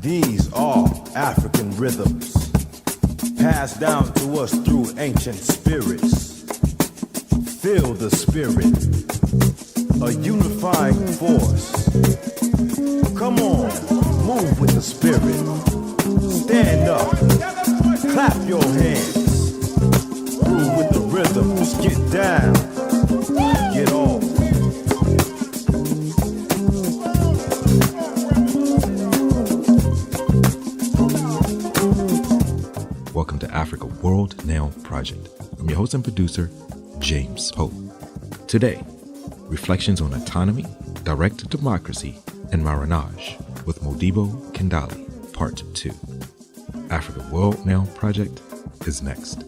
These are African rhythms, passed down to us through ancient spirits. Feel the spirit, a unifying force. Come on, move with the spirit. Stand up, clap your hands. Groove with the rhythms, get down, get off. Welcome to Africa World Now Project. I'm your host and producer, James Pope. Today, reflections on autonomy, direct democracy, and marronage with Modibo Kadalie, Part 2. Africa World Now Project is next.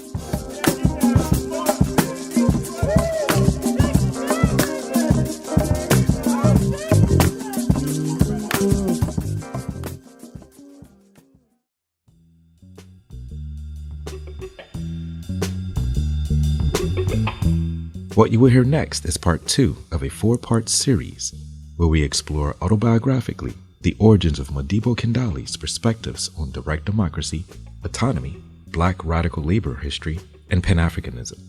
What you will hear next is part 2 of a 4-part series where we explore autobiographically the origins of Modibo Kadalie's perspectives on direct democracy, autonomy, Black radical labor history, and Pan Africanism.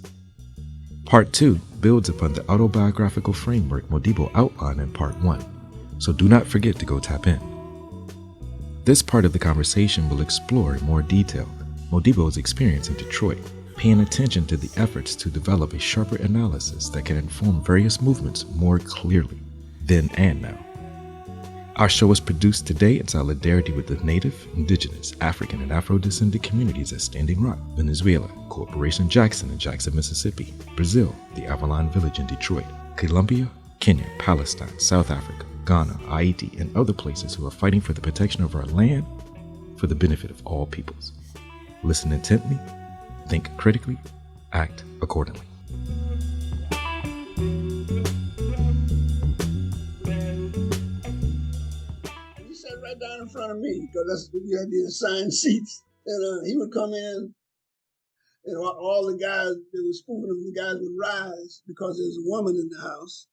Part 2 builds upon the autobiographical framework Modibo outlined in Part 1, so do not forget to go tap in. This part of the conversation will explore in more detail Modibo's experience in Detroit, paying attention to the efforts to develop a sharper analysis that can inform various movements more clearly, then and now. Our show is produced today in solidarity with the Native, Indigenous, African, and Afro-descended communities at Standing Rock, Venezuela, Corporation Jackson in Jackson, Mississippi, Brazil, the Avalon Village in Detroit, Colombia, Kenya, Palestine, South Africa, Ghana, Ayiti, and other places who are fighting for the protection of our land for the benefit of all peoples. Listen intently, think critically, act accordingly. He sat right down in front of me because we had these assigned seats. And he would come in, and all the guys that were spoofing him, the guys would rise because there was a woman in the house.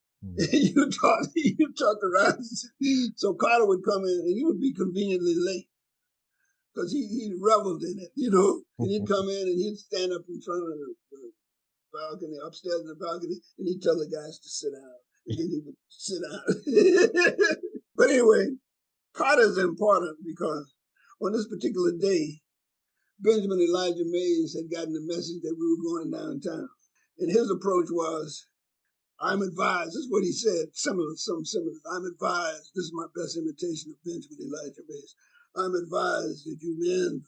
You taught to rise. So Carter would come in, and he would be conveniently late because he reveled in it, you know. And he'd come in, and he'd stand up in front of the balcony, upstairs in the balcony, and he'd tell the guys to sit down. And then he would sit down. But anyway, Carter's important because on this particular day, Benjamin Elijah Mays had gotten the message that we were going downtown. And his approach was, I'm advised, this is what he said, some similar. I'm advised, this is my best imitation of Benjamin Elijah Mays. I'm advised that you men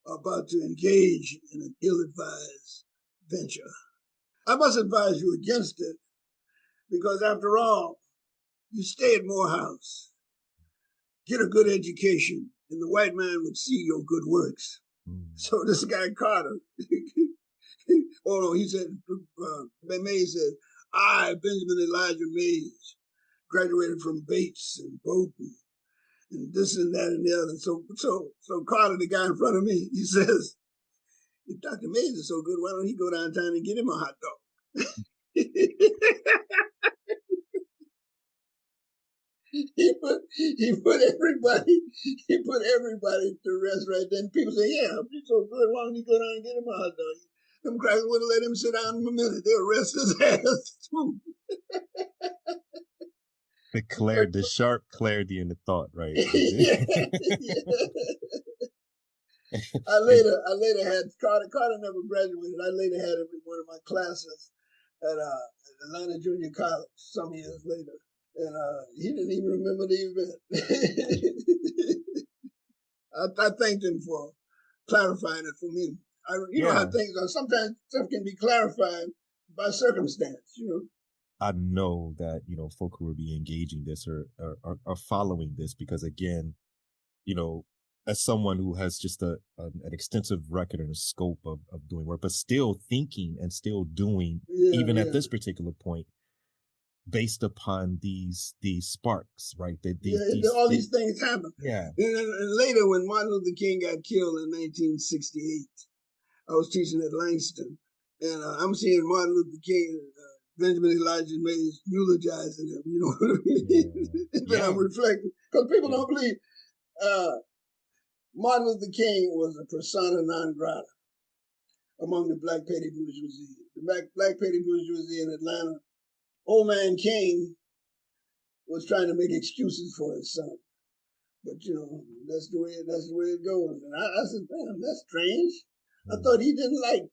are about to engage in an ill-advised venture. I must advise you against it because after all, you stay at Morehouse, get a good education, and the white man would see your good works. So this guy Carter, he said, Mays said, I, Benjamin Elijah Mays, graduated from Bates and Bowdoin, and this and that and the other. So Carter, the guy in front of me, he says, if Dr. Mays is so good, why don't he go downtown and get him a hot dog? He put everybody to rest right then. People say, yeah, if he's so good, why don't he go down and get him a hot dog? Them crackers wouldn't let him sit down for a minute. They'll arrest his ass too. The sharp clarity in the thought, right? Yeah. I later had Carter. Carter never graduated. I later had him in one of my classes at Atlanta Junior College some years later. And he didn't even remember the event. I thanked him for clarifying it for me. You know how things are. Sometimes stuff can be clarified by circumstance, you know. I know that, folk who will be engaging this or are following this because, again, as someone who has just an extensive record and a scope of doing work, but still thinking and still doing, at this particular point, based upon these sparks, right? These things happen. Yeah. And later, when Martin Luther King got killed in 1968, I was teaching at Langston, and I'm seeing Martin Luther King, Benjamin Elijah Mays eulogizing him. You know what I mean? And then I'm reflecting because people don't believe. Martin Luther King was a persona non grata among the black petty bourgeoisie. The black petty bourgeoisie in Atlanta, old man King was trying to make excuses for his son. But that's the way it goes. And I said, damn, that's strange. I thought he didn't like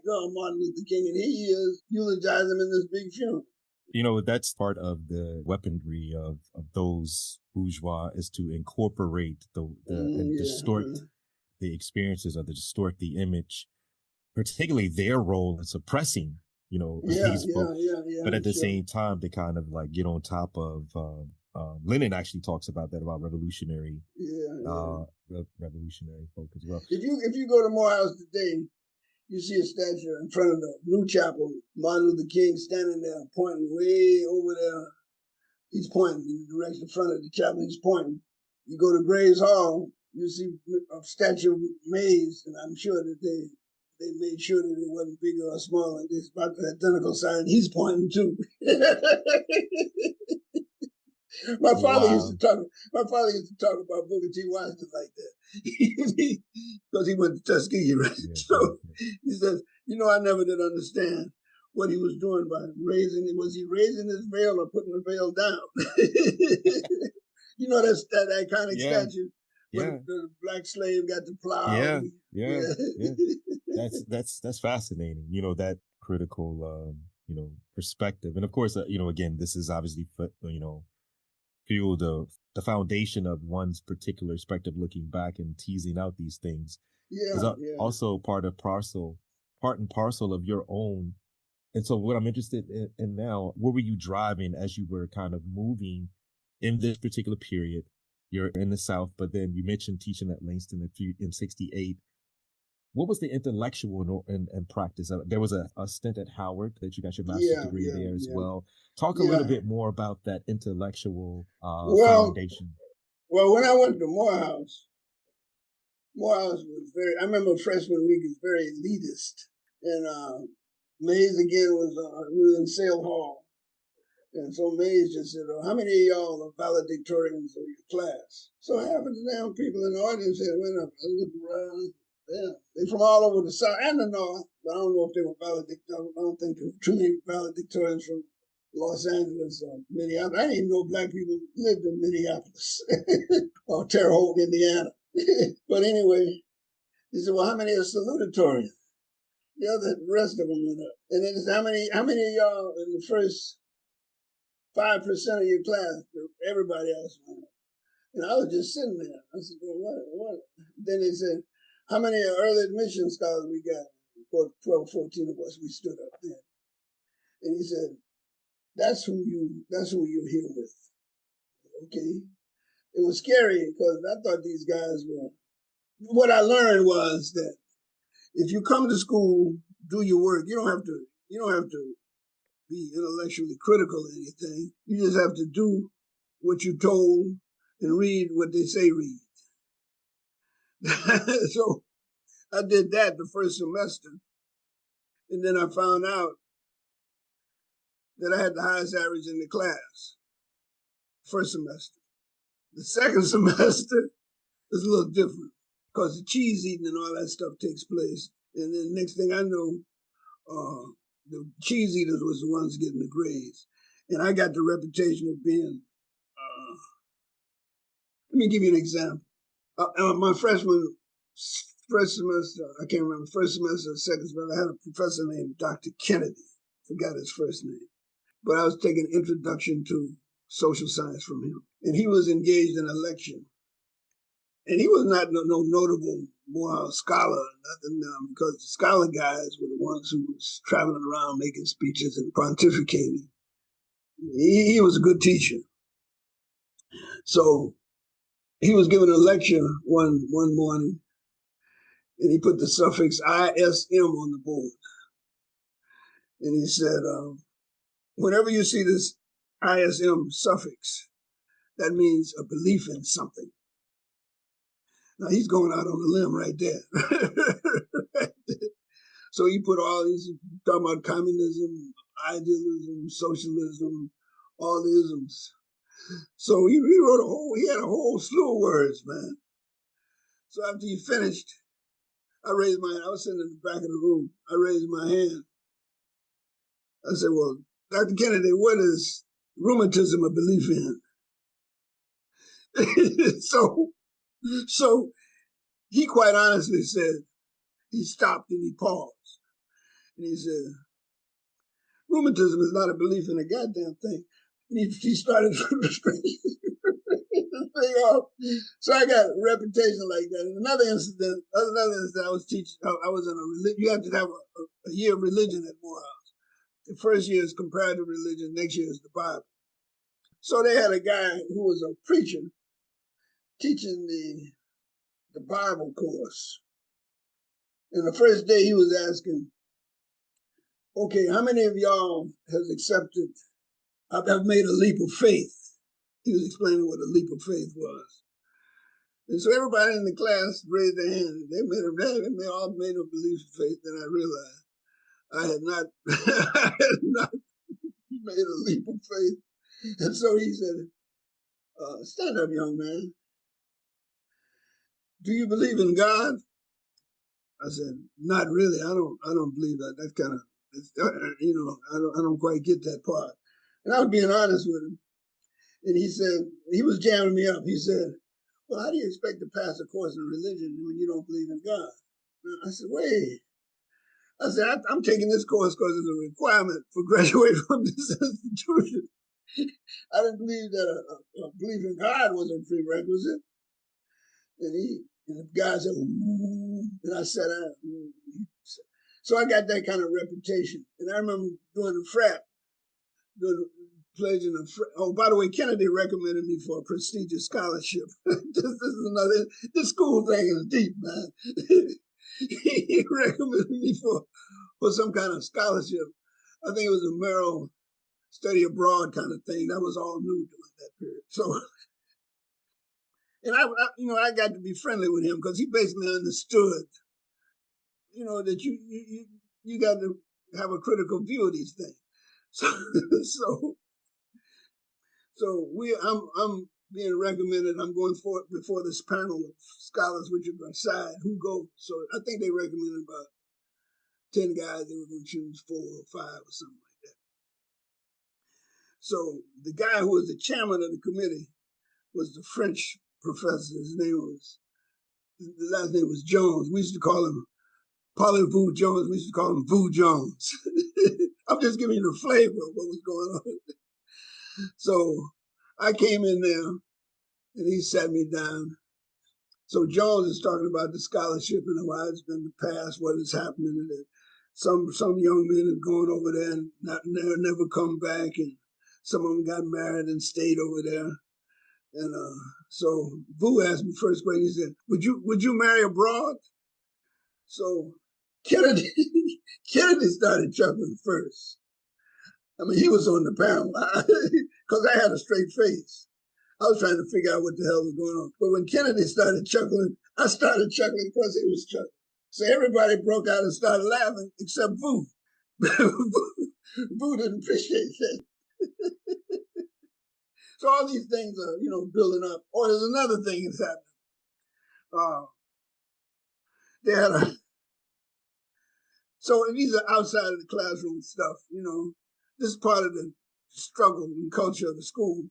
Martin Luther King, and he is eulogizing him in this big funeral. That's part of the weaponry of those bourgeois, is to incorporate and distort the experiences, or to distort the image, particularly their role in suppressing, these folks. But at the same time, they kind of like get on top of. Lenin actually talks about that, about revolutionary folk as well. If you go to Morehouse today, you see a statue in front of the new chapel, Martin Luther King standing there pointing way over there. He's pointing in the direction in front of the chapel. He's pointing. You go to Graves Hall, you see a statue of Mays, and I'm sure that they made sure that it wasn't bigger or smaller. It's about the identical sign. He's pointing too. My father used to talk about Booker T. Washington like that, because he went to Tuskegee, right? So he says, I never did understand what he was doing by was he raising his veil or putting the veil down? That's that iconic statue when the black slave got the plow. That's fascinating. That critical, perspective, and of course, again, this is obviously, fuel the foundation of one's particular perspective, looking back and teasing out these things. Is also part and parcel of your own. And so what I'm interested in now, what were you driving as you were kind of moving in this particular period? You're in the South, but then you mentioned teaching at Langston in 68. What was the intellectual and practice? There was a stint at Howard that you got your master's degree there as well. Talk a little bit more about that intellectual foundation. Well, when I went to Morehouse was I remember freshman week is very elitist. And Mays again we was in Sale Hall. And so Mays just said, how many of y'all are valedictorians of your class? So half of the damn people in the audience went up. I looked around. Yeah, they from all over the South and the North, but I don't know if they were valedictorians. I don't think there were too many valedictorians from Los Angeles or Minneapolis. I didn't even know black people lived in Minneapolis or Terre Haute, Indiana. But anyway, they said, well, how many are salutatorians? The rest of them went up. And then how many of y'all in the first 5% of your class? Everybody else went up. And I was just sitting there. I said, well, what? Then they said, how many early admission scholars we got? 12, 14 of us, we stood up there. And he said, that's who you're here with. Okay. It was scary because I thought these guys were, what I learned was that if you come to school, do your work. You don't have to be intellectually critical of anything. You just have to do what you're told and read what they say read. So I did that the first semester, and then I found out that I had the highest average in the class first semester. The second semester is a little different because the cheese eating and all that stuff takes place. And then next thing I know, the cheese eaters was the ones getting the grades. And I got the reputation of being, let me give you an example. My first semester, I can't remember, first semester or second semester, I had a professor named Dr. Kennedy. Forgot his first name. But I was taking introduction to social science from him. And he was engaged in a lecture. And he was not no notable scholar or nothing, because the scholar guys were the ones who was traveling around making speeches and pontificating. He was a good teacher. So he was giving a lecture one morning, and he put the suffix ISM on the board. And he said, whenever you see this ISM suffix, that means a belief in something. Now he's going out on a limb right there. So he put all these, talking about communism, idealism, socialism, all the isms. So he wrote he had a whole slew of words, man. So after he finished, I was sitting in the back of the room. I raised my hand. I said, well, Dr. Kennedy, what is rheumatism a belief in? So he quite honestly said, he stopped and he paused. And he said, rheumatism is not a belief in a goddamn thing. And he started the thing off. So I got a reputation like that. And another incident, I was teaching, I was in a religion, you have to have a year of religion at Morehouse. The first year is comparative religion, next year is the Bible. So they had a guy who was a preacher teaching the Bible course. And the first day he was asking, okay, how many of y'all have accepted, have made a leap of faith? He was explaining what a leap of faith was. And so everybody in the class raised their hand. They all made a belief of faith. Then I realized I had not, I had not made a leap of faith. And so he said, stand up, young man. Do you believe in God? I said, not really. I don't believe that. That's kind of, I don't quite get that part. And I was being honest with him. And he said, he was jamming me up. He said, well, how do you expect to pass a course in religion when you don't believe in God? I said, wait. I said, I'm taking this course because it's a requirement for graduating from this institution. I didn't believe that a belief in God was a prerequisite. And the guy said, ooh, and I sat down. So I got that kind of reputation. And I remember doing the frat, pledging a frat. Oh, by the way, Kennedy recommended me for a prestigious scholarship. This is another, this school thing is deep, man. He recommended me for some kind of scholarship. I think it was a Merrill study abroad kind of thing. That was all new during that period. So, and I got to be friendly with him because he basically understood, that you got to have a critical view of these things. So I'm being recommended. I'm going before this panel of scholars, which are going to decide who goes. So I think they recommended about 10 guys. They were going to choose 4 or 5 or something like that. So the guy who was the chairman of the committee was the French professor. The last name was Jones. We used to call him Parlez-vous Jones. We used to call him Vu Jones. I'm just giving you the flavor of what was going on. So I came in there and he sat me down. So Jones is talking about the scholarship and why it's been the past, what is happening. And some young men are going over there and never come back. And some of them got married and stayed over there. And so Vu asked me first question. He said, "Would you marry abroad?" So Kennedy started chuckling first. I mean, he was on the panel because I had a straight face. I was trying to figure out what the hell was going on. But when Kennedy started chuckling, I started chuckling because he was chuckling. So everybody broke out and started laughing except Vu. Vu didn't appreciate that. So all these things are, building up. Oh, there's another thing that's happening. They had so these are outside of the classroom stuff, This is part of the struggle and culture of the school.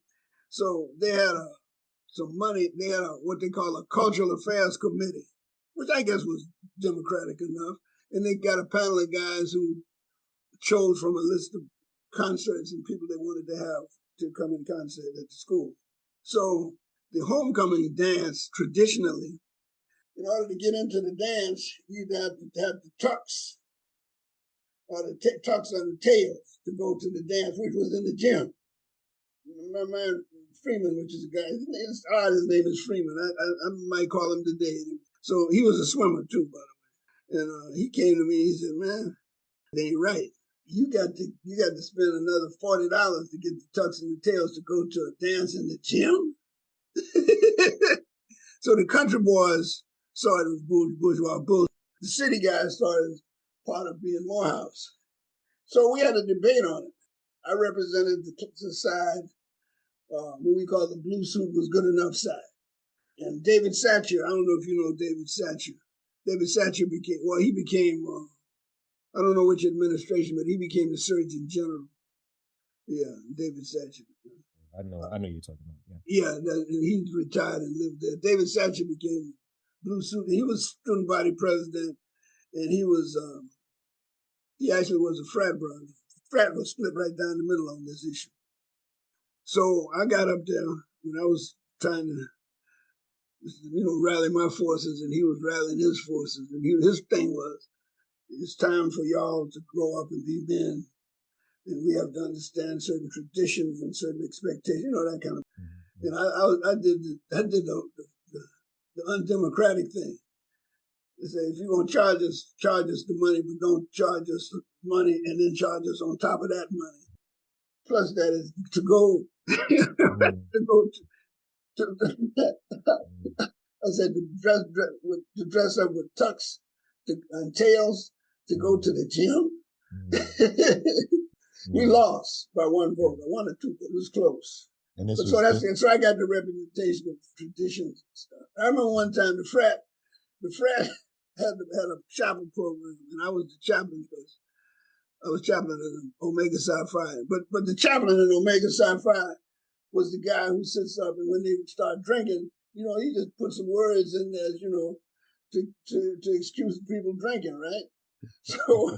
So they had some money. They had what they call a cultural affairs committee, which I guess was democratic enough. And they got a panel of guys who chose from a list of concerts and people they wanted to have to come in concert at the school. So the homecoming dance, traditionally, in order to get into the dance, you'd have to have the tux or the tux on the tails to go to the dance, which was in the gym. My man Freeman, which is a guy, his name is Freeman. I might call him today. So he was a swimmer too, by the way. And he came to me. He said, "Man, it ain't right. You got to spend another $40 to get the tux and the tails to go to a dance in the gym." So the country boys saw it as bourgeois bullshit. The city guys saw it as part of being Morehouse. So we had a debate on it. I represented the side what we call the blue suit was good enough side. And David Satcher, I don't know if you know David Satcher. David Satcher became, I don't know which administration, but he became the Surgeon General. Yeah, David Satcher. I know you're talking about. Yeah, he's retired and lived there. David Satcher became blue suit. He was student body president, and he actually was a frat brother. Frat was split right down the middle on this issue. So I got up there, and I was trying to, rally my forces, and he was rallying his forces. And his thing was, it's time for y'all to grow up and be men, and we have to understand certain traditions and certain expectations, that kind of. And I did the undemocratic thing. They say, if you're going to charge us the money, but don't charge us money and then charge us on top of that money. Plus, that is to go I said to dress up with tucks and tails to go to the gym. We lost by one vote, 1 or 2 votes. It was close. And so I got the representation of traditions and stuff. I remember one time the frat had a chapel program, and I was the chaplain because I was chaplain of Omega Psi Phi. But the chaplain in Omega Psi Phi was the guy who sits up, and when they would start drinking, he just put some words in there, to excuse people drinking, right? So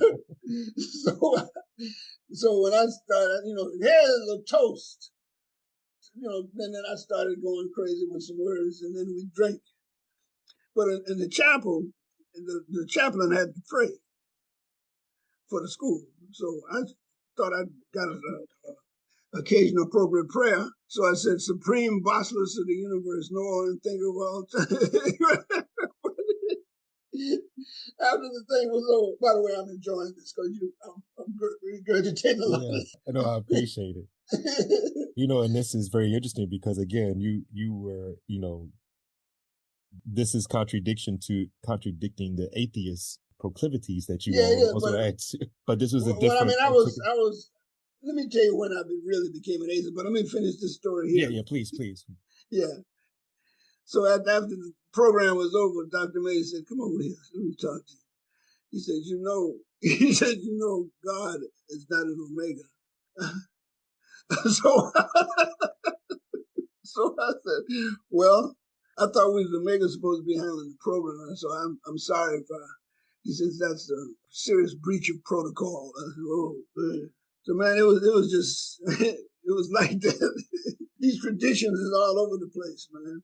when I started, here's a toast, and then I started going crazy with some words, and then we drink. But in the chapel, the chaplain had to pray for the school. So I thought I got an occasional appropriate prayer. So I said, Supreme Bossless of the universe, know and think of all time. After the thing was over, by the way, I'm enjoying this because I'm regurgitating a lot of this. I know, I appreciate it. And this is very interesting because, again, you were, this is contradicting the atheist proclivities that you also had. But this was a different. I was. Let me tell you when I really became an atheist. But let me finish this story here. Yeah, please. Yeah. So after the program was over, Dr. May said, "Come over here. Let me talk to you." He said, God is not an omega. So I said, well, I thought we was omega supposed to be handling the program. So I'm sorry if he says that's a serious breach of protocol. I said, oh, man. So man, it was just, it was like that. These traditions is all over the place, man.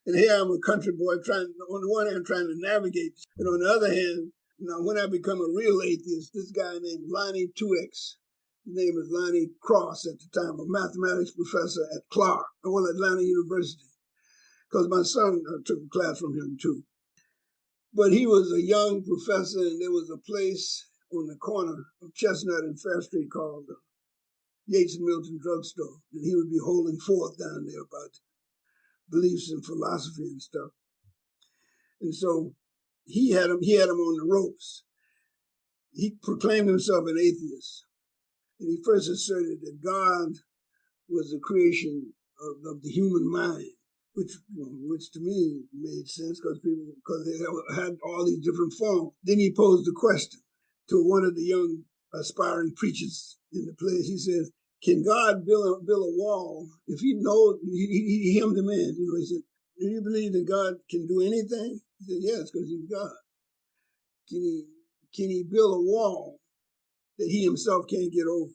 And here I'm a country boy on the one hand, trying to navigate. And on the other hand, when I become a real atheist, this guy named Lonnie 2X, his name is Lonnie Cross at the time, a mathematics professor at Atlanta University, because my son took a class from him too. But he was a young professor, and there was a place on the corner of Chestnut and Fair Street called the Yates and Milton Drugstore, and he would be holding forth down there about beliefs and philosophy and stuff. And so he had him on the ropes. He proclaimed himself an atheist. And he first asserted that God was the creation of the human mind, which to me made sense because they had all these different forms. Then he posed the question to one of the young aspiring preachers in the place. He said, can God build a wall if he knows, he hemmed him in. He said, do you believe that God can do anything? He said, yes, because he's God. Can he build a wall that he himself can't get over?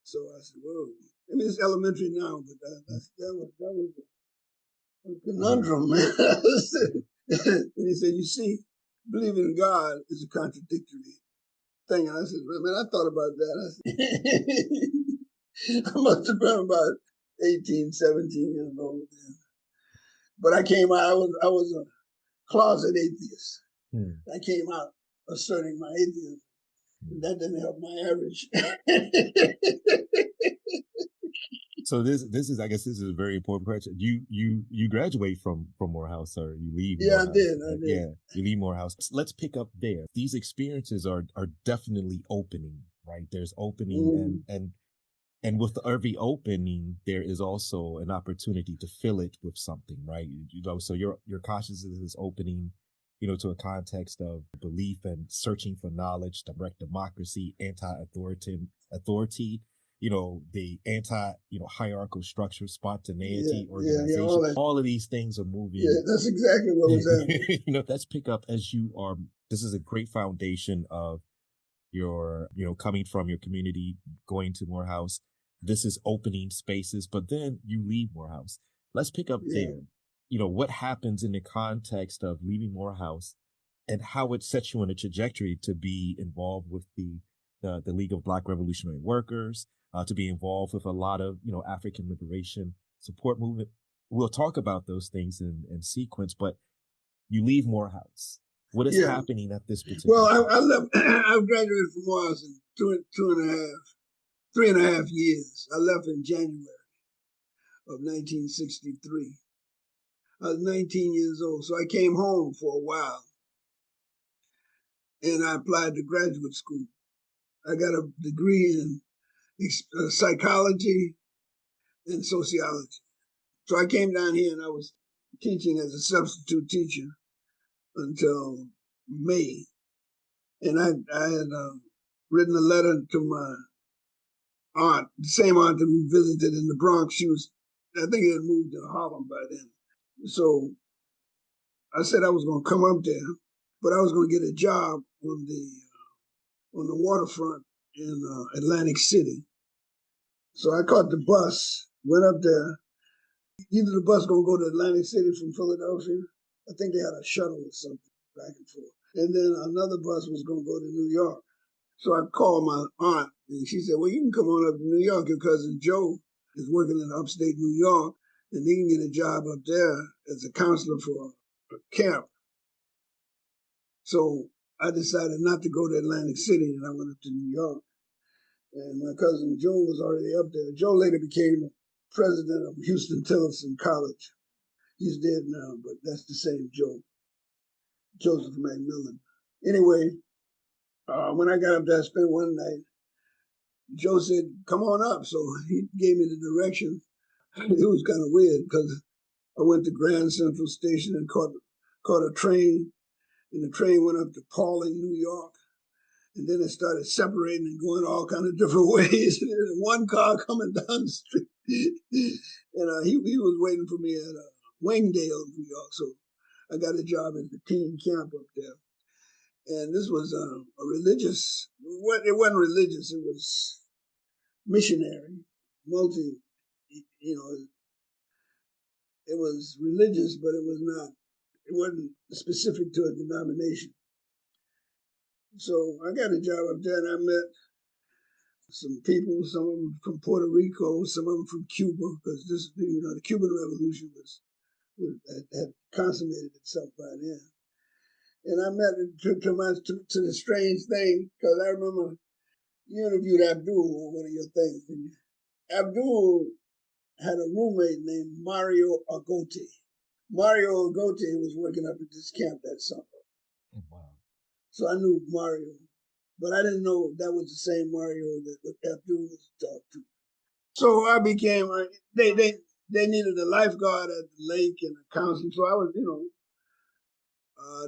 So I said, whoa. I mean, it's elementary now, but that was a conundrum, man. And he said, you see, believing in God is a contradictory thing. And I said, man, I thought about that. I must have been about 18, 17 years old then. But I came out, I was a closet atheist. I came out asserting my atheism. And that didn't help my average. So this is, I guess, this is a very important question. You graduate from Morehouse, or you leave? Yeah, Morehouse. I did. Yeah, you leave Morehouse. Let's pick up there. These experiences are definitely opening, right? There's opening, and And with every opening, there is also an opportunity to fill it with something, right? So your consciousness is opening, to a context of belief and searching for knowledge, direct democracy, authority, the anti, hierarchical structure, spontaneity, organization. All of these things are moving. Yeah, that's exactly what was happening. Let's pick up as you are. This is a great foundation of your, coming from your community, going to Morehouse. This is opening spaces, but then you leave Morehouse. Let's pick up there. What happens in the context of leaving Morehouse and how it sets you on a trajectory to be involved with the League of Black Revolutionary Workers, to be involved with a lot of, African liberation support movement. We'll talk about those things in sequence, but you leave Morehouse. What is happening at this particular Well, I left. I graduated from Morehouse in 3.5 years. I left in January of 1963. I was 19 years old, so I came home for a while, and I applied to graduate school. I got a degree in psychology and sociology. So I came down here, and I was teaching as a substitute teacher until May. And I had written a letter to my aunt, the same aunt that we visited in the Bronx. I think he had moved to Harlem by then. So I said I was going to come up there, but I was going to get a job on the waterfront in Atlantic City. So I caught the bus, went up there. Either the bus going to go to Atlantic City from Philadelphia. I think they had a shuttle or something back and forth. And then another bus was going to go to New York. So I called my aunt, and she said, well, you can come on up to New York. Your cousin Joe is working in upstate New York, and he can get a job up there as a counselor for a camp. So I decided not to go to Atlantic City, and I went up to New York. And my cousin Joe was already up there. Joe later became the president of Houston Tillotson College. He's dead now, but that's the same Joe, Joseph McMillan. Anyway, when I got up there, I spent one night. Joe said, come on up. So he gave me the direction. It was kind of weird because I went to Grand Central Station and caught a train, and the train went up to Pawling, New York. And then it started separating and going all kind of different ways. And one car coming down the street. And he was waiting for me at Wingdale, New York. So I got a job at the teen camp up there. And this was a religious, it wasn't religious, it was missionary, it was religious, but it wasn't specific to a denomination. So I got a job up there, and I met some people, some of them from Puerto Rico, some of them from Cuba, because the Cuban Revolution had consummated itself by then. And I met to the strange thing, because I remember you interviewed Abdul on one of your things. And Abdul had a roommate named Mario Agote. Mario Agote was working up at this camp that summer. Oh, wow. So I knew Mario, but I didn't know that was the same Mario that Abdul was talking to. So I became, they needed a lifeguard at the lake and a counselor. So I was,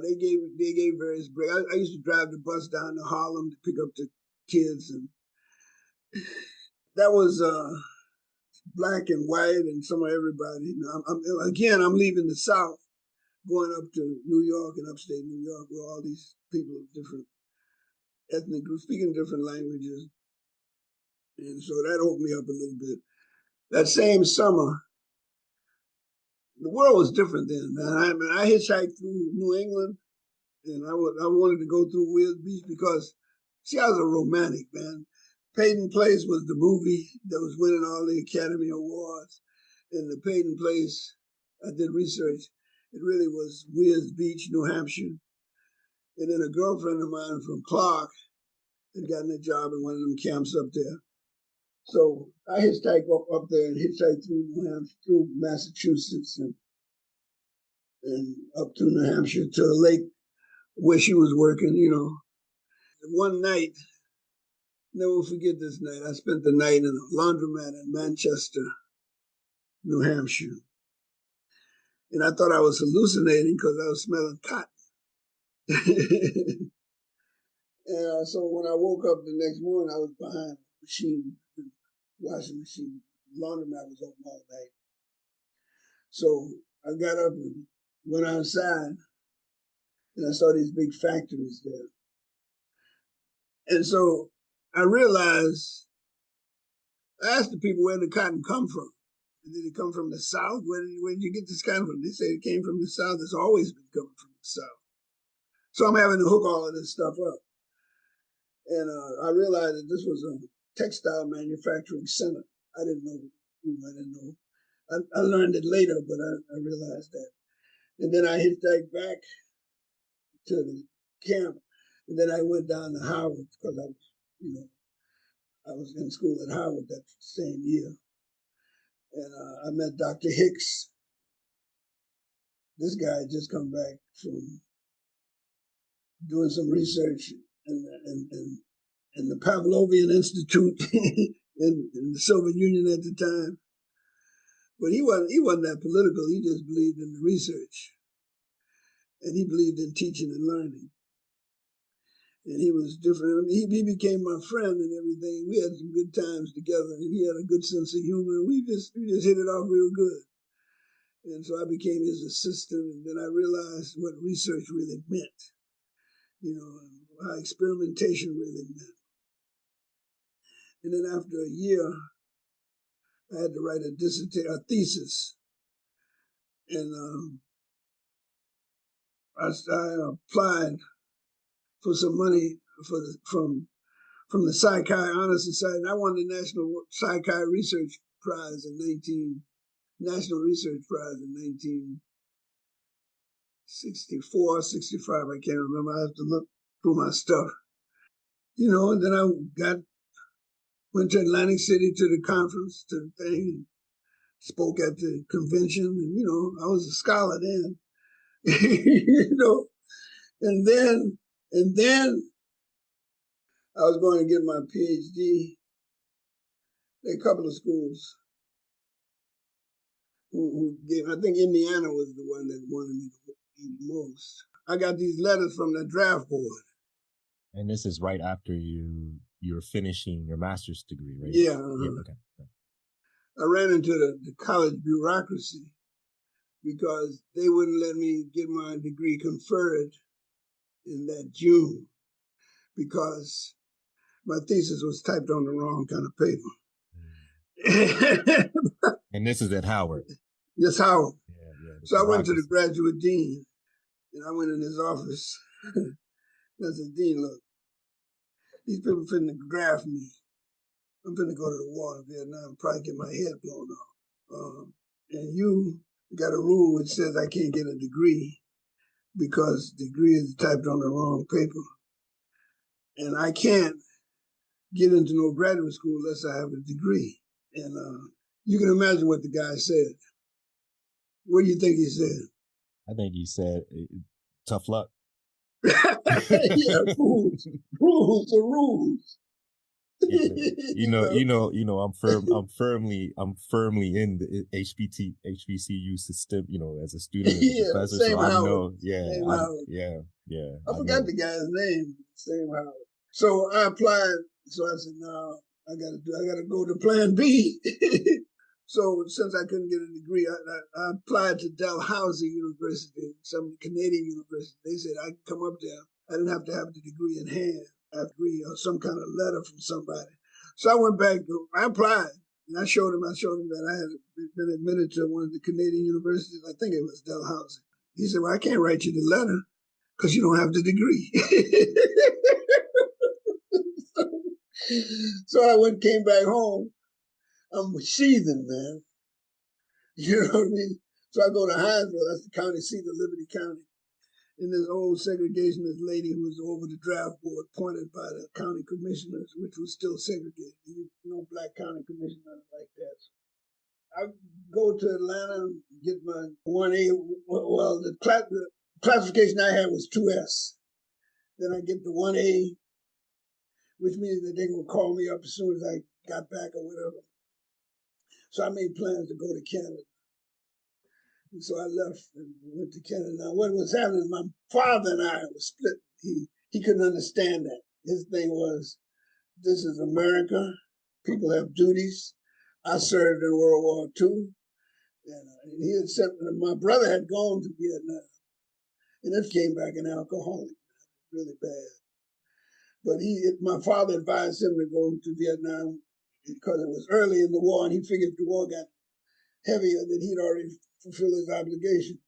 they gave various breaks. I used to drive the bus down to Harlem to pick up the kids, and that was black and white and some of everybody. I'm leaving the South, going up to New York and upstate New York, where all these people of different ethnic groups speaking different languages, and so that opened me up a little bit. That same summer, the world was different then, man. I hitchhiked through New England, and I wanted to go through Wales Beach because, see, I was a romantic, man. Peyton Place was the movie that was winning all the Academy Awards. And the Peyton Place, I did research, it really was Weirs Beach, New Hampshire. And then a girlfriend of mine from Clark had gotten a job in one of them camps up there. So I hitchhiked up there and hitchhiked through New Hampshire, through Massachusetts and up through New Hampshire to the lake where she was working, One night, Never forget this night. I spent the night in a laundromat in Manchester, New Hampshire. And I thought I was hallucinating because I was smelling cotton. And so when I woke up the next morning, I was behind a machine, washing machine. The laundromat was open all night. So I got up and went outside, and I saw these big factories there. And so I realized, I asked the people where the cotton come from. Did it come from the South? Where did you get this cotton from? They say it came from the South. It's always been coming from the South. So I'm having to hook all of this stuff up. And I realized that this was a textile manufacturing center. I didn't know. I didn't know. I learned it later, but I realized that. And then I hitchhiked back to the camp, and then I went down to Howard because I was in school at Howard that same year. And I met Dr. Hicks. This guy had just come back from doing some research in the Pavlovian Institute in the Soviet Union at the time. But he wasn't that political. He just believed in the research. And he believed in teaching and learning. And he was different. I mean, he became my friend and everything. We had some good times together, and he had a good sense of humor. And we just hit it off real good. And so I became his assistant, and then I realized what research really meant, how experimentation really meant. And then after a year, I had to write a thesis. And I applied for some money from the Psychi Honor Society. And I won the National Psychi Research Prize National Research Prize in 1964, 65. I can't remember. I have to look through my stuff. And then I went to Atlantic City to the conference, to the thing, and spoke at the convention. And, I was a scholar then. And then I was going to get my PhD. There were a couple of schools who gave, I think Indiana was the one that wanted me the most. I got these letters from the draft board. And this is right after you're finishing your master's degree, right? Yeah. Yeah, okay. I ran into the college bureaucracy because they wouldn't let me get my degree conferred in that June because my thesis was typed on the wrong kind of paper. And this is at Howard. Yes, Howard. Yeah. So I went to the graduate dean, and I went in his office. I said, Dean, look, these people finna draft me. I'm finna go to the war in Vietnam, probably get my head blown off. And you got a rule which says I can't get a degree because the degree is typed on the wrong paper. And I can't get into no graduate school unless I have a degree. And you can imagine what the guy said. What do you think he said? I think he said, tough luck. Yeah, rules are rules. I'm firmly in the HBCU system, as a student, as a professor. Same so I Howard. know, I forgot the guy's name. Same Howard. So I applied. So I said, no, I gotta go to Plan B. So since I couldn't get a degree, I applied to Dalhousie University, some Canadian university. They said I could come up there. I didn't have to have the degree in hand. I have a degree or some kind of letter from somebody. So I went back. I applied, and I showed him that I had been admitted to one of the Canadian universities. I think it was Dalhousie. He said, well, I can't write you the letter because you don't have the degree. So I came back home. I'm seething, man. You know what I mean? So I go to Hinesville, that's the county seat of Liberty County. And this old segregationist lady who was over the draft board, appointed by the county commissioners, which was still segregated. No black county commissioners like that. I go to Atlanta and get my 1A. Well, the classification I had was 2S. Then I get the 1A, which means that they gonna call me up as soon as I got back or whatever. So I made plans to go to Canada. And so I left and went to Canada. Now, what was happening, my father and I was split. He couldn't understand that. His thing was, this is America. People have duties. I served in World War II. And he had said, my brother had gone to Vietnam. And it came back an alcoholic, really bad. But my father advised him to go to Vietnam because it was early in the war, and he figured if the war got heavier, that he'd already fulfill his obligation.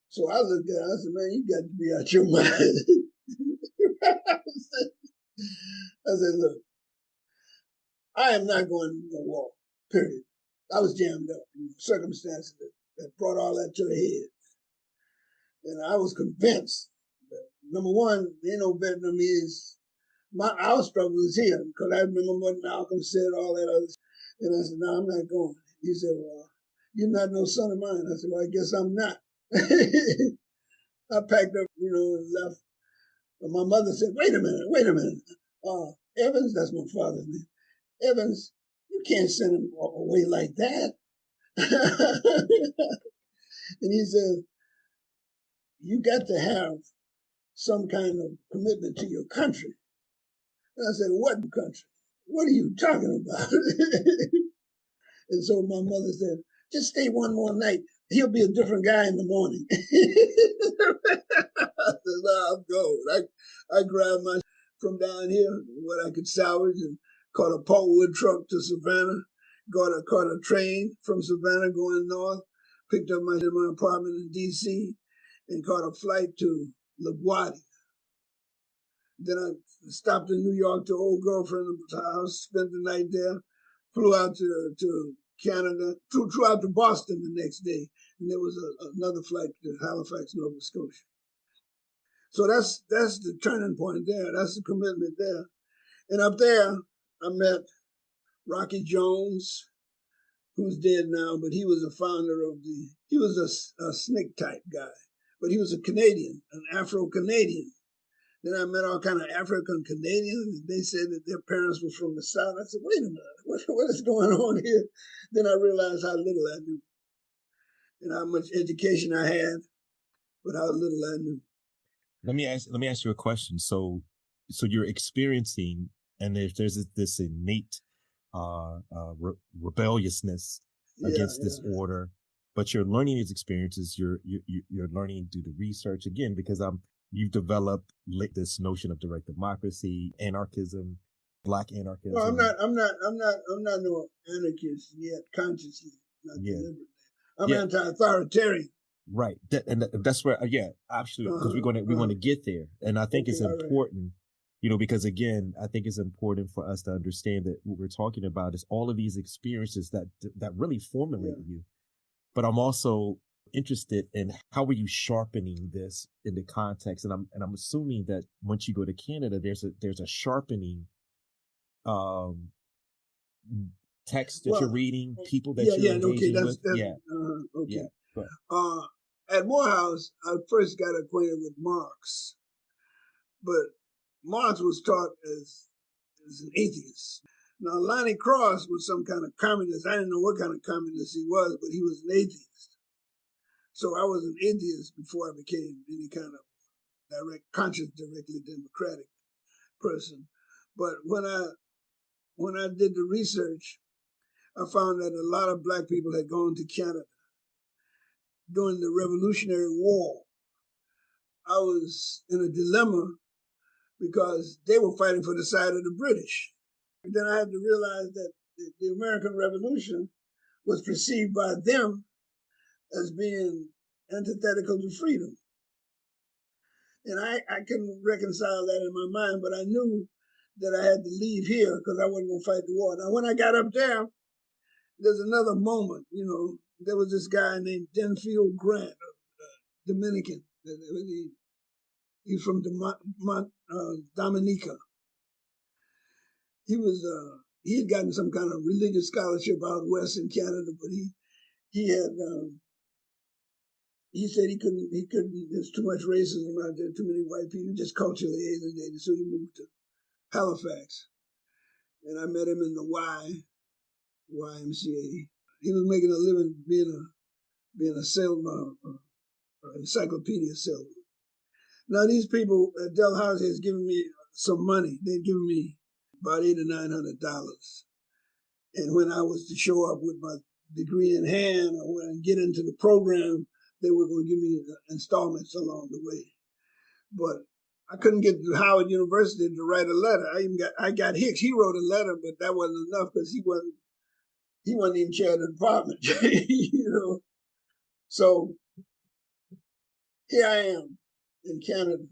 So I looked at it, I said, man, you got to be out your mind. I said, look, I am not going to no war, period. I was jammed up, circumstances that brought all that to the head. And I was convinced that, number one, there ain't no Vietnamese. Our struggle is here, because I remember what Malcolm said, all that other stuff. And I said, no, I'm not going. He said, well, you're not no son of mine. I said, well, I guess I'm not. I packed up, and left. But my mother said, wait a minute. Evans, that's my father's name. Evans, you can't send him away like that. And he said, you got to have some kind of commitment to your country. And I said, what country? What are you talking about? And so my mother said, just stay one more night. He'll be a different guy in the morning. I said, no, I'm going. I grabbed my from down here, what I could salvage, and caught a pulpwood truck to Savannah, caught a train from Savannah going north, picked up my apartment in D.C., and caught a flight to LaGuardia. Then I stopped in New York to old girlfriend's house, spent the night there, flew out to Canada, flew out to Boston the next day, and there was another flight to Halifax, Nova Scotia. So that's the turning point there. That's the commitment there. And up there, I met Rocky Jones, who's dead now, but he was a founder of he was a SNCC type guy, but he was a Canadian, an Afro-Canadian. Then I met all kind of African Canadians. They said that their parents were from the South. I said, wait a minute, what is going on here? Then I realized how little I knew and how much education I had, but how little I knew. Let me ask you a question. So you're experiencing, and there's this innate rebelliousness against this order, but you're learning these experiences. You're learning through the research again, because you've developed this notion of direct democracy, anarchism, Black anarchism. Well, I'm not no anarchist yet, consciously, not deliberately. I'm anti-authoritarian. Right, that's where, absolutely, because we want to get there, and I think it's important, because again, I think it's important for us to understand that what we're talking about is all of these experiences that really formulate you. But I'm also interested in how are you sharpening this in the context, and I'm assuming that once you go to Canada, there's a sharpening text that you're reading, people that you're engaging with. At Morehouse, I first got acquainted with Marx, but Marx was taught as an atheist. Now, Lonnie Cross was some kind of communist. I didn't know what kind of communist he was, but he was an atheist. So I was an atheist before I became any kind of directly democratic person. But when I did the research, I found that a lot of Black people had gone to Canada during the Revolutionary War. I was in a dilemma because they were fighting for the side of the British. And then I had to realize that the American Revolution was perceived by them as being antithetical to freedom. And I couldn't reconcile that in my mind, but I knew that I had to leave here because I wasn't going to fight the war. Now, when I got up there's another moment, there was this guy named Denfield Grant, Dominican. He's from Dominica. He had gotten some kind of religious scholarship out west in Canada, but he said he couldn't, there's too much racism out there, too many white people, just culturally alienated, so he moved to Halifax, and I met him in the YMCA. He was making a living being a salesman, encyclopedia salesman. Now these people at Dalhousie has given me some money. They'd given me about $800 or $900, and when I was to show up with my degree in hand or when I get into the program, they were going to give me installments along the way. But I couldn't get to Howard University to write a letter. I got Hicks. He wrote a letter, but that wasn't enough because he wasn't even chair of the department. So here I am in Canada,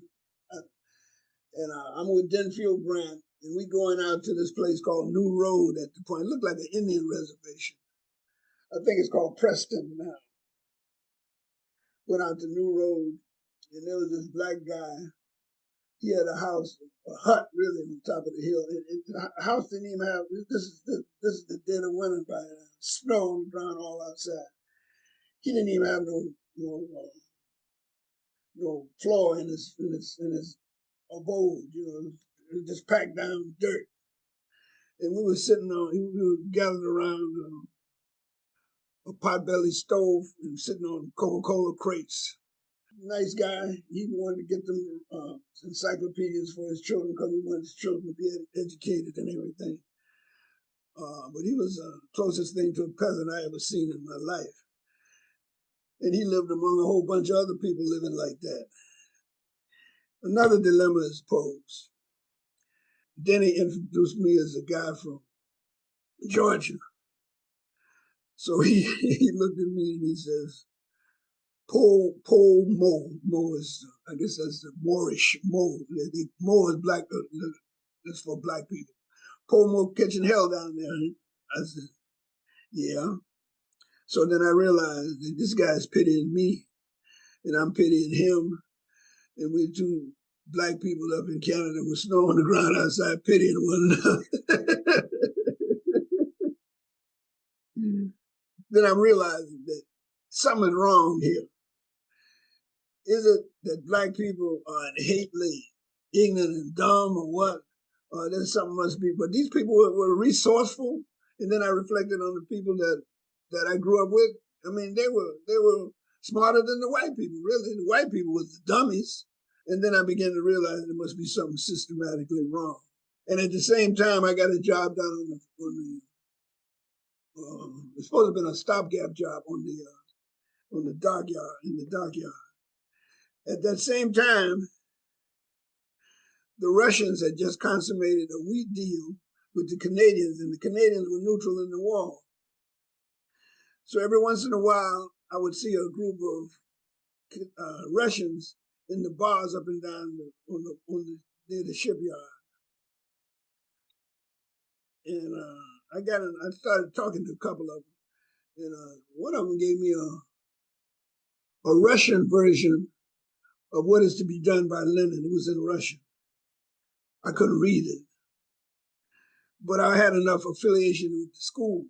and I'm with Denfield Grant, and we going out to this place called New Road at the point. It looked like an Indian reservation. I think it's called Preston now. Went out to New Road, and there was this black guy. He had a house, a hut, really, on top of the hill. The house didn't even have. This is the dead of winter by now. Snow on the ground all outside. He didn't even have no floor in his abode. It was just packed down dirt. And we were gathered around a potbelly stove and sitting on Coca-Cola crates. Nice guy. He wanted to get them encyclopedias for his children because he wanted his children to be educated and everything. But he was the closest thing to a peasant I ever seen in my life. And he lived among a whole bunch of other people living like that. Another dilemma is posed. Then he introduced me as a guy from Georgia. So he looked at me and he says, Pole Mo. Mo is, I guess that's the Moorish Mo. Mo is black, that's for black people. Pole Mo catching hell down there. I said, yeah. So then I realized that this guy's pitying me and I'm pitying him. And we're two black people up in Canada with snow on the ground outside pitying one another. Then I'm realizing that something's wrong here. Is it that black people are innately ignorant and dumb or what? Or there's something must be. But these people were resourceful. And then I reflected on the people that I grew up with. I mean, they were smarter than the white people, really. The white people was the dummies. And then I began to realize there must be something systematically wrong. And at the same time, I got a job down on the it's supposed to have been a stopgap job on the dockyard, in the dockyard. At that same time, the Russians had just consummated a wheat deal with the Canadians, and the Canadians were neutral in the war. So every once in a while, I would see a group of Russians in the bars up and down near the shipyard. And I started talking to a couple of them, and one of them gave me a Russian version of what is to be done by Lenin. It was in Russian. I couldn't read it, but I had enough affiliation with the school,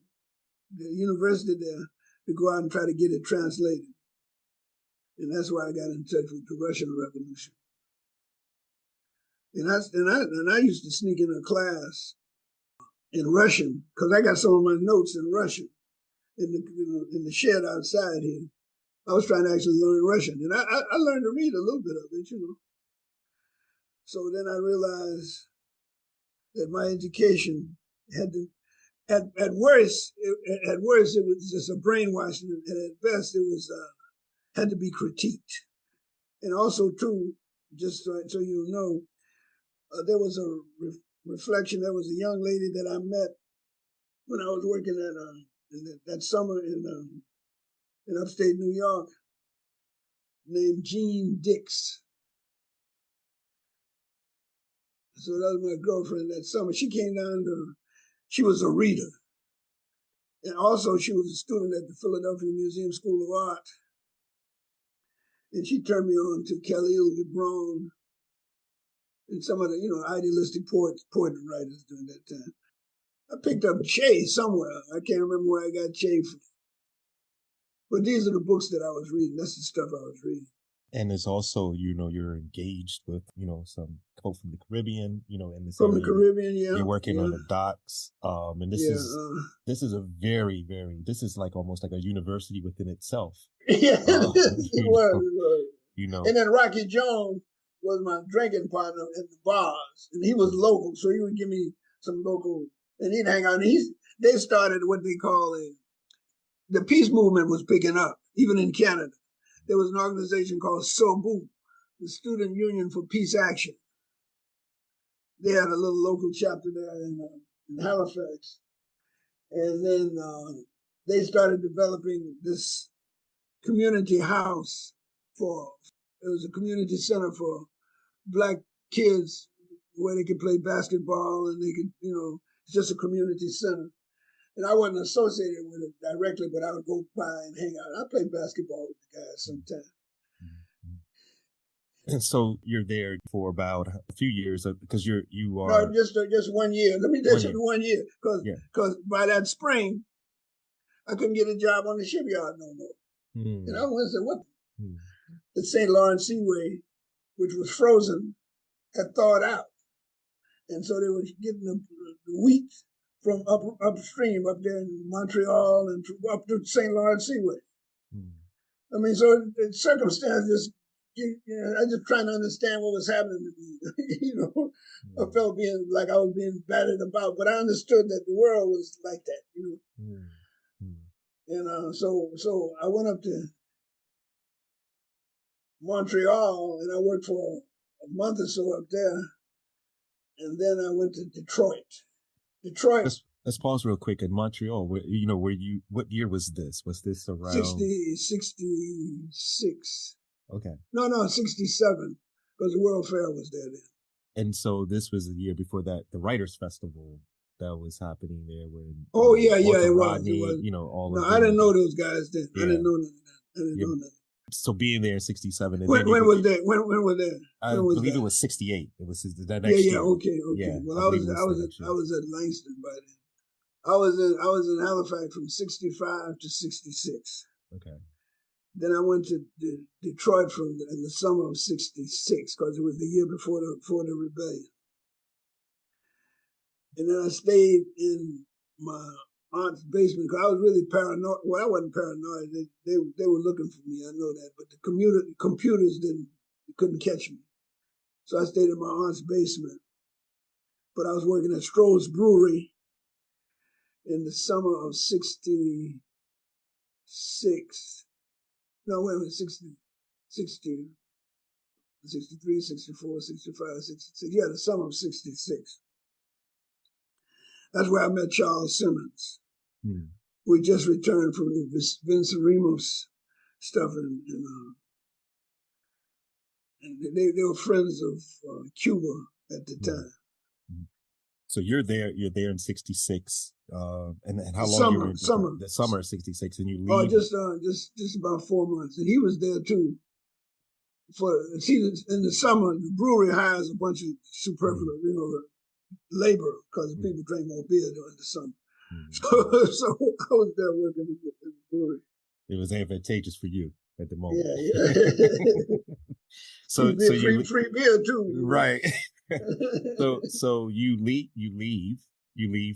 the university there, to go out and try to get it translated. And that's why I got in touch with the Russian Revolution. And I used to sneak in a class in Russian because I got some of my notes in Russian in the shed outside here. I was trying to actually learn Russian, and I learned to read a little bit of it, So then I realized that my education had to, at worst it was just a brainwashing, and at best it was had to be critiqued. And also too, just so you know, there was a reflection. There was a young lady that I met when I was working at that summer in upstate New York, named Jean Dix. So that was my girlfriend that summer. She came down she was a reader. And also she was a student at the Philadelphia Museum School of Art. And she turned me on to Khalil Gibran and some of the, idealistic poetry writers during that time. I picked up Che somewhere. I can't remember where I got Che from. But these are the books that I was reading. That's the stuff I was reading. And it's also, you're engaged with, some folk from the Caribbean, in this From the area. Caribbean, yeah. You're working on the docks. And this Yeah. is a very, very, this is like almost like a university within itself. Yeah, it You was. know, And then Rocky Jones was my drinking partner in the bars, and he was local, so he would give me some local, and he'd hang out. And they started what they call the peace movement was picking up, even in Canada. There was an organization called SOBU, the Student Union for Peace Action. They had a little local chapter there in Halifax, and then they started developing this community house it was a community center for Black kids where they could play basketball and they could, it's just a community center. And I wasn't associated with it directly, but I would go by and hang out. I played basketball with the guys sometimes. And so you're there for about a few years because you are. No, just 1 year. Let me tell you 1 year, because by that spring, I couldn't get a job on the shipyard no more. And I went and said, what? The St. Lawrence Seaway, which was frozen, had thawed out. And so they were getting the wheat from upstream, up there in Montreal and up to St. Lawrence Seaway. I mean, so the circumstances, I just trying to understand what was happening to me. I felt like I was being battered about, but I understood that the world was like that, And so I went up to Montreal and I worked for a month or so up there. And then I went to Detroit. Let's pause real quick. In Montreal, what year was this? Was this around 66? Okay. No, 67, because the World Fair was there then. And so this was the year before that, the Writers' Festival that was happening there. When it was. Rodney, all of them. I didn't know those guys then. Yeah. I didn't know none of that. I didn't know nothing. So being there in 67. And when was that? When was that? I believe it was 68. It was the next year. Okay. Yeah, well, I was at Langston by then. I was in Halifax from 65 to 66. Okay. Then I went to Detroit in the summer of 66, because it was the year before the rebellion. And then I stayed in my aunt's basement because I was really paranoid. Well, I wasn't paranoid. They were looking for me. I know that, but the computers couldn't catch me. So I stayed in my aunt's basement. But I was working at Stroh's Brewery in the summer of 66. No, wait a minute, 60, 63, 64, 65, 66. Yeah, the summer of 66. That's where I met Charles Simmons. We just returned from the Vincent Ramos stuff, and they were friends of Cuba at the time. So you're there in 66, and how long you were in summer. The summer of 66, and you leave? Oh, just about 4 months, and he was there too. In the summer, the brewery hires a bunch of superfluous, labor, because people drink more beer during the summer. So I was there working in the brewery. It was advantageous for you at the moment. Yeah. So free beer too. Right. So you leave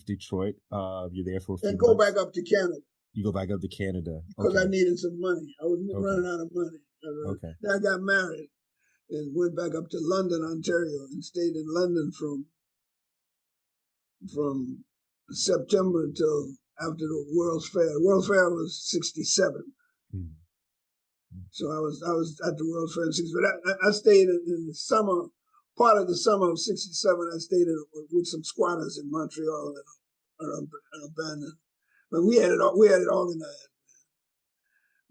Detroit. You're there for a few and go months. back up to Canada. You go back up to Canada because I needed some money. I was running out of money. Okay. Then I got married and went back up to London, Ontario, and stayed in London from September until after the World's Fair. The World's Fair was 67. So I was at the World's Fair in 67. But I stayed in the summer, part of the summer of 67. I stayed with some squatters in Montreal and abandoned. But we had it organized.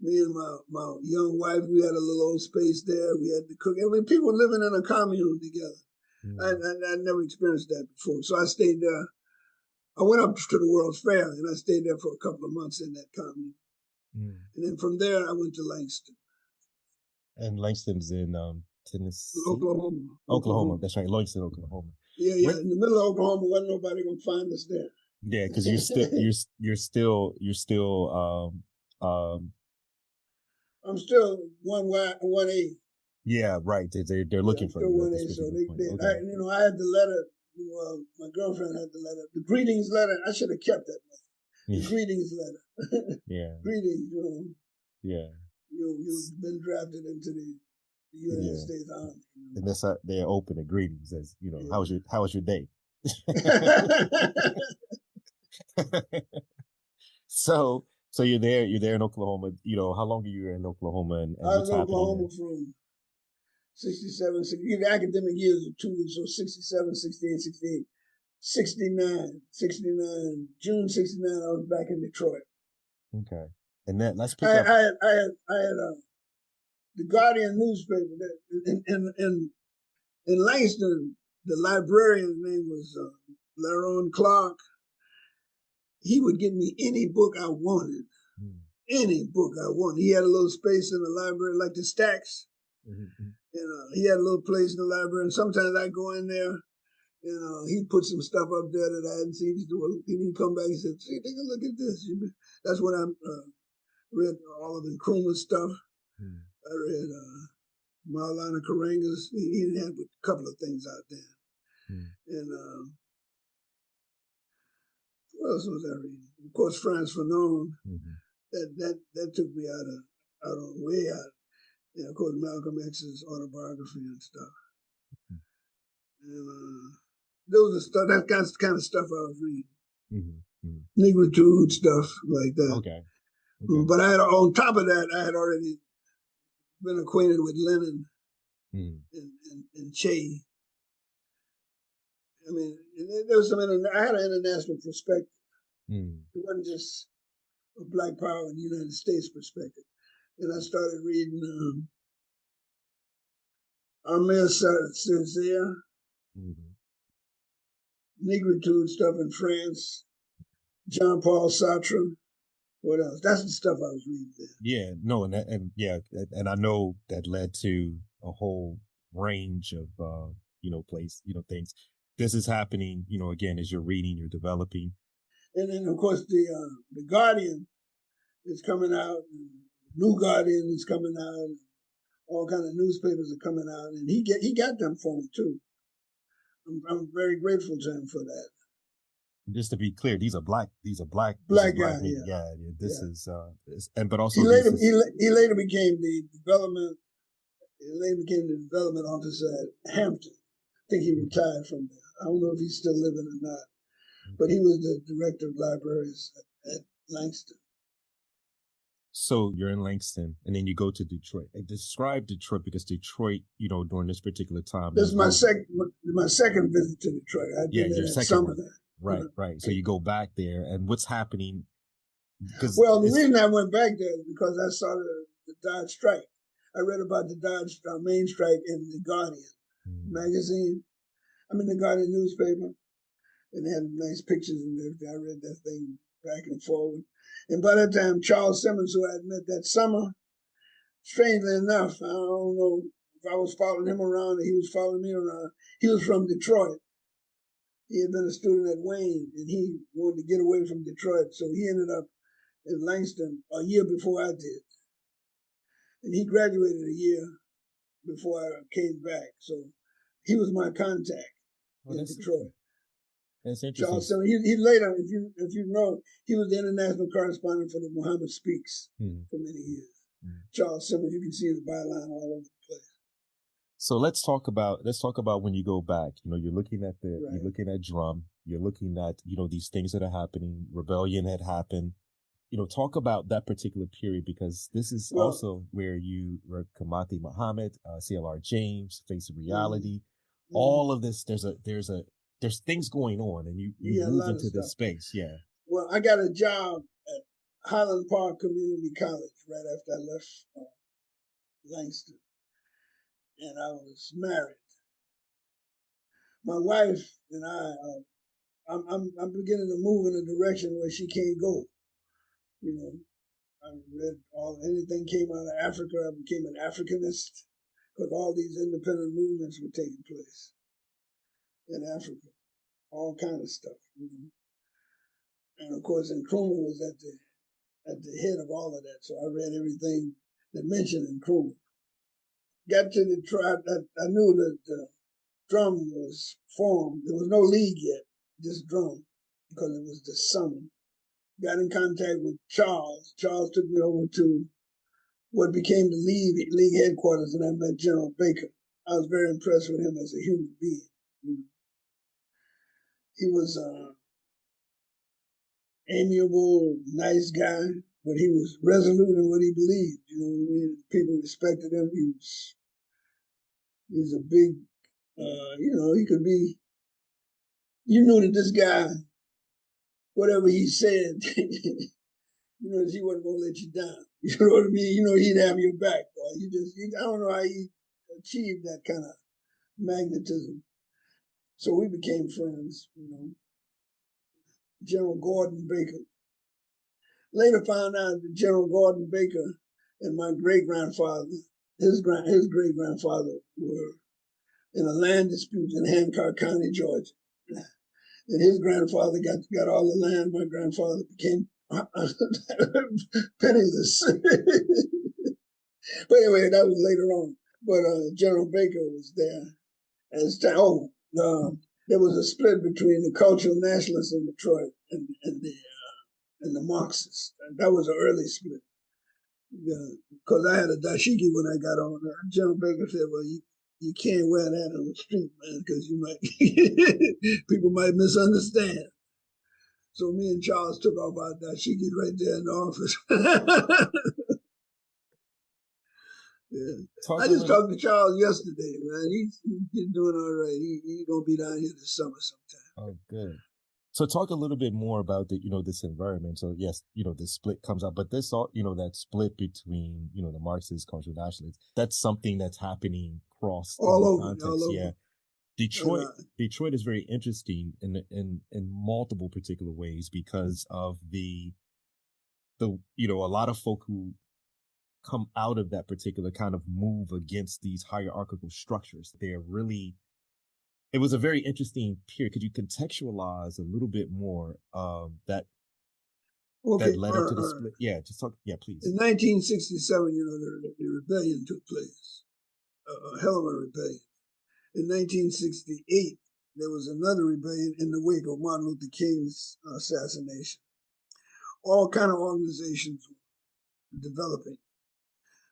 Me and my young wife, we had a little old space there. We had to cook. I mean, people living in a commune together. I never experienced that before. So I stayed there. I went up to the World's Fair, and I stayed there for a couple of months in that commune. And then from there, I went to Langston. And Langston's in Tennessee? Oklahoma. That's right, Langston, Oklahoma. Yeah. In the middle of Oklahoma, wasn't nobody gonna find us there. Yeah, because you're still I'm still 1A. Yeah, right. They're Yeah, looking I'm for still you at one this A. So particular point. I, Okay. I had the letter. My girlfriend had the letter. The greetings letter. I should have kept that. The greetings letter. Yeah. Greetings. Yeah. You've been drafted into the United Yeah. States Army. And that's they're open to greetings as Yeah. how was your day? So you're there in Oklahoma. How long are you in Oklahoma and I was what's in happening Oklahoma there? from 67, the academic years are 2 years, so 67, 68, 68, 69, 69, June 69, I was back in Detroit. Okay. And then let's pick I up. had the Guardian newspaper in Langston. The librarian's name was Laron Clark. He would give me any book I wanted. Any book I wanted. He had a little space in the library, like the stacks. Mm-hmm. He had a little place in the library, and sometimes I'd go in there. He'd put some stuff up there that I hadn't seen. He'd come back and said, "See, take a look at this." That's when I read all of Nkrumah's stuff. I read Maulana Karenga's. He had a couple of things out there. And what else was I reading? Of course, Frantz Fanon. That took me out on way out. Of course, Malcolm X's autobiography and stuff. And those are that kind of stuff I was reading. Negritude stuff like that. Okay. But on top of that, I had already been acquainted with Lenin and Che. I mean, there was I had an international perspective. It wasn't just a Black Power in the United States perspective. And I started reading Armel Césaire, Negritude stuff in France, Jean Paul Sartre. What else? That's the stuff I was reading there. Yeah, no, and I know that led to a whole range of things. This is happening, again, as you're reading, you're developing. And then of course the Guardian is coming out, New Guardian is coming out, all kind of newspapers are coming out, and he got them for me too. I'm very grateful to him for that. Just to be clear, these are black guys. Yeah. This is but also he later became the development officer at Hampton. I think he retired from there. I don't know if he's still living or not, but he was the director of libraries at Langston. So you're in Langston, and then you go to Detroit. And describe Detroit, because Detroit, during this particular time. This is my second visit to Detroit. I did that in summer there. Right. So you go back there, and what's happening? Well, the reason I went back there is because I saw the Dodge strike. I read about the Dodge main strike in the Guardian magazine. The Guardian newspaper, and they had nice pictures and everything. I read that thing back and forward. And by that time, Charles Simmons, who I had met that summer, strangely enough, I don't know if I was following him around or he was following me around. He was from Detroit. He had been a student at Wayne, and he wanted to get away from Detroit, so he ended up in Langston a year before I did. And he graduated a year before I came back, so he was my contact in Detroit. That's interesting. Charles Simmons, he later, if you know, he was the international correspondent for the Muhammad Speaks for many years. Charles Simmons, you can see his byline all over the place. So let's talk about when you go back. You're looking at you're looking at Drum, you're looking at these things that are happening. Rebellion had happened. Talk about that particular period, because this is also where you were Kamati Muhammad, CLR James, Face of Reality. All of this, there's things going on, and you move into this space. Yeah. Well, I got a job at Highland Park Community College right after I left Langston, and I was married. My wife and I'm beginning to move in a direction where she can't go. I read anything came out of Africa. I became an Africanist because all these independent movements were taking place in Africa, all kind of stuff. And of course, Nkrumah was at the head of all of that. So I read everything that mentioned Nkrumah. got to the tribe, I knew that the drum was formed. There was no league yet, just drum, because it was the summer. Got in contact with Charles. Charles took me over to what became the league headquarters, and I met General Baker. I was very impressed with him as a human being. You know. He was amiable, nice guy, but he was resolute in what he believed. You know, people respected him. He was a big, you know, he could be. You knew that this guy, whatever he said, you know, he wasn't gonna let you down. You know what I mean? You know, he'd have your back. Boy. I don't know how he achieved that kind of magnetism. So we became friends. You know, General Gordon Baker. Later found out that General Gordon Baker and my great-grandfather, his great-grandfather, were in a land dispute in Hancock County, Georgia. And his grandfather got all the land. My grandfather became penniless. But anyway, that was later on. But General Baker was there. There was a split between the cultural nationalists in Detroit and the Marxists. And that was an early split. Because I had a dashiki when I got on there. General Baker said, well, you can't wear that on the street, man, because you might people might misunderstand. So me and Charles took off our dashikis right there in the office. Yeah. I just talked to Charles yesterday, man. He's doing all right. He's gonna be down here this summer sometime. Oh, good. So talk a little bit more about this environment. So yes, the split comes out, but this all, that split between, the Marxist cultural nationalists, that's something that's happening across all over, context. all over. Yeah. Detroit is very interesting in multiple particular ways because of the a lot of folk who come out of that particular kind of move against these hierarchical structures. It was a very interesting period. Could you contextualize a little bit more that led up to the split? Yeah, just talk. Yeah, please. In 1967, the rebellion took place, a hell of a rebellion. In 1968, there was another rebellion in the wake of Martin Luther King's assassination. All kind of organizations were developing.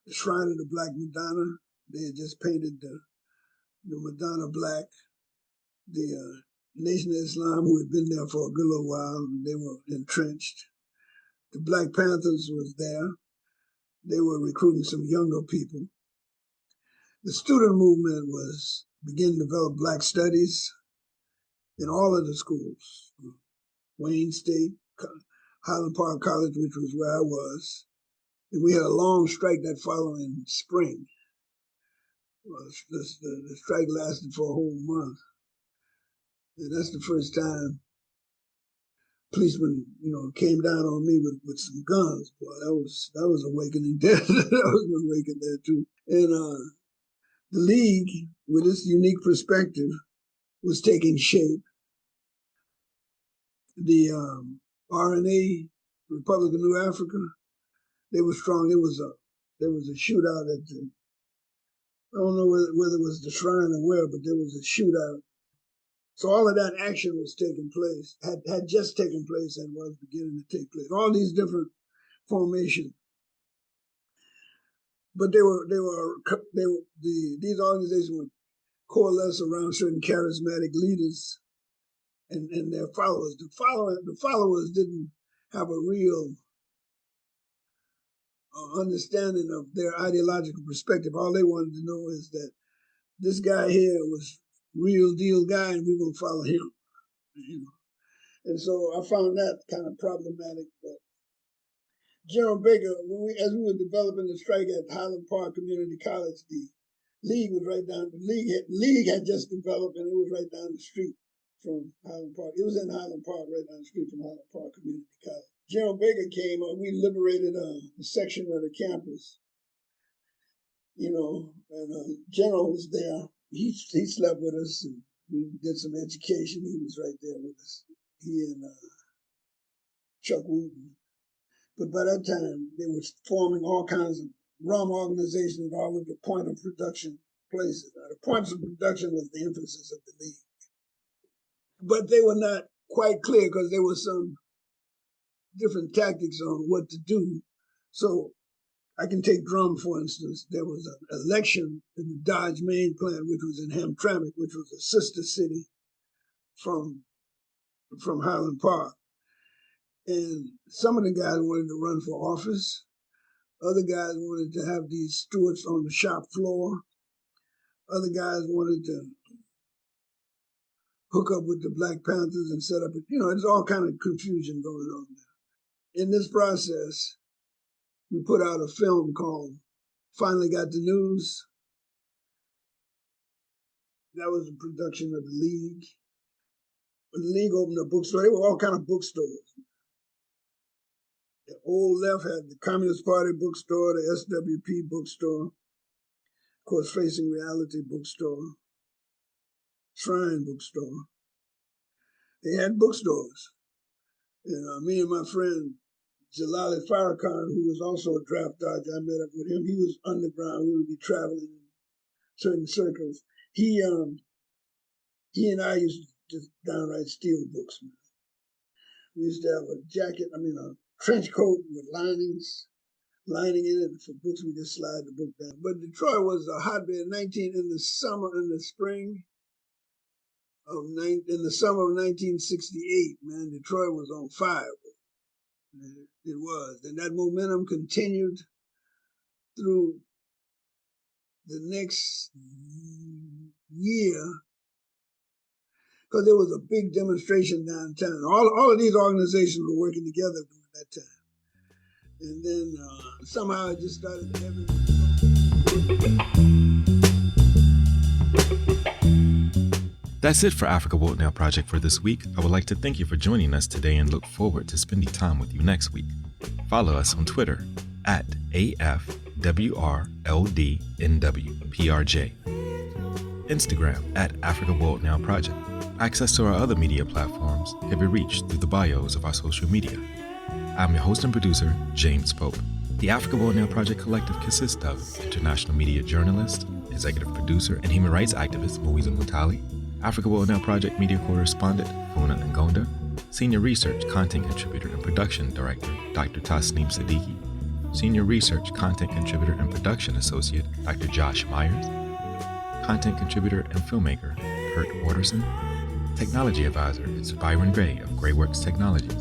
The Shrine of the Black Madonna, they had just painted the Madonna black. The Nation of Islam, who had been there for a good little while, they were entrenched. The Black Panthers was there. They were recruiting some younger people. The student movement was beginning to develop black studies in all of the schools. Wayne State, Highland Park College, which was where I was. And we had a long strike that following spring. The strike lasted for a whole month. And that's the first time policemen, came down on me with some guns. Boy, that was awakening there. That was an awakening there too. And the League, with its unique perspective, was taking shape. The RNA, Republic of New Africa, they were strong. There was a shootout at the, I don't know whether it was the shrine or where, but there was a shootout. So all of that action was taking place, had just taken place and was beginning to take place. All these different formations. But these organizations would coalesce around certain charismatic leaders and their followers. The followers didn't have a real understanding of their ideological perspective. All they wanted to know is that this guy here was real deal guy, and we're gonna follow him. And so I found that kind of problematic. But General Baker, as we were developing the strike at Highland Park Community College, the League was right down. The League had just developed, and it was right down the street from Highland Park. It was in Highland Park, right down the street from Highland Park Community College. General Baker came. We liberated a section of the campus. And General was there. He slept with us, and we did some education. He was right there with us. He and Chuck Wooten. But by that time, they were forming all kinds of rum organization of all of the point of production places. Now, the points of production was the emphasis of the league. But they were not quite clear because there were some different tactics on what to do. So I can take Drum, for instance. There was an election in the Dodge main plant, which was in Hamtramck, which was a sister city from Highland Park. And some of the guys wanted to run for office. Other guys wanted to have these stewards on the shop floor. Other guys wanted to hook up with the Black Panthers and set up, there's all kind of confusion going on there. In this process, we put out a film called Finally Got the News. That was a production of the League. When the League opened a bookstore, they were all kind of bookstores. The old left had the Communist Party bookstore, the SWP bookstore, of course, Facing Reality bookstore, Shrine bookstore. They had bookstores. Me and my friend Jalali Farrakhan, who was also a draft dodger, I met up with him. He was underground. We would be traveling in certain circles. He and I used to just downright steal books, man. We used to have a trench coat with lining in it. For books, we just slide the book down. But Detroit was a hotbed. In the summer of 1968, man, Detroit was on fire. It was. And that momentum continued through the next year, because there was a big demonstration downtown. All of these organizations were working together during that time. And then somehow it just started That's it for Africa Woke Now Project for this week. I would like to thank you for joining us today and look forward to spending time with you next week. Follow us on Twitter at AFWRLDNWPRJ. Instagram at Africa Woke Now Project. Access to our other media platforms can be reached through the bios of our social media. I'm your host and producer, James Pope. The Africa Woke Now Project Collective consists of international media journalist, executive producer, and human rights activist Moiza Mutali, Africa Woke Now Project media correspondent Funa Ngonda, senior research, content contributor, and production director Dr. Tasneem Siddiqui, senior research, content contributor, and production associate Dr. Josh Myers, content contributor and filmmaker Kurt Watterson, technology advisor is Byron Gray of Grayworks Technologies,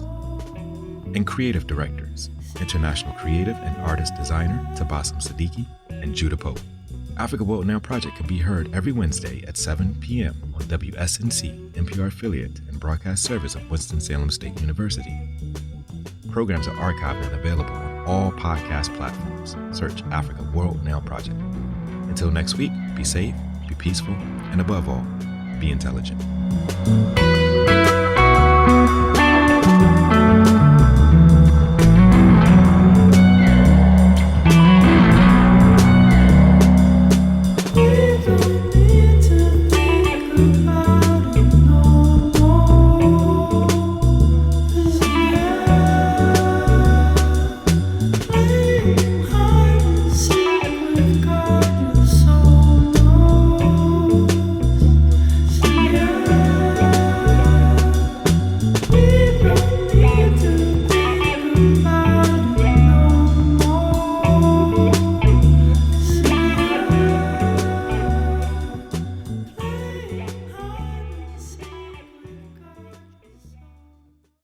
and creative directors, international creative and artist designer Tabassum Siddiqui and Judah Pope. Africa Woke Now Project can be heard every Wednesday at 7 p.m. on WSNC, NPR affiliate and broadcast service of Winston-Salem State University. Programs are archived and available on all podcast platforms. Search Africa Woke Now Project. Until next week, be safe, be peaceful, and above all, be intelligent.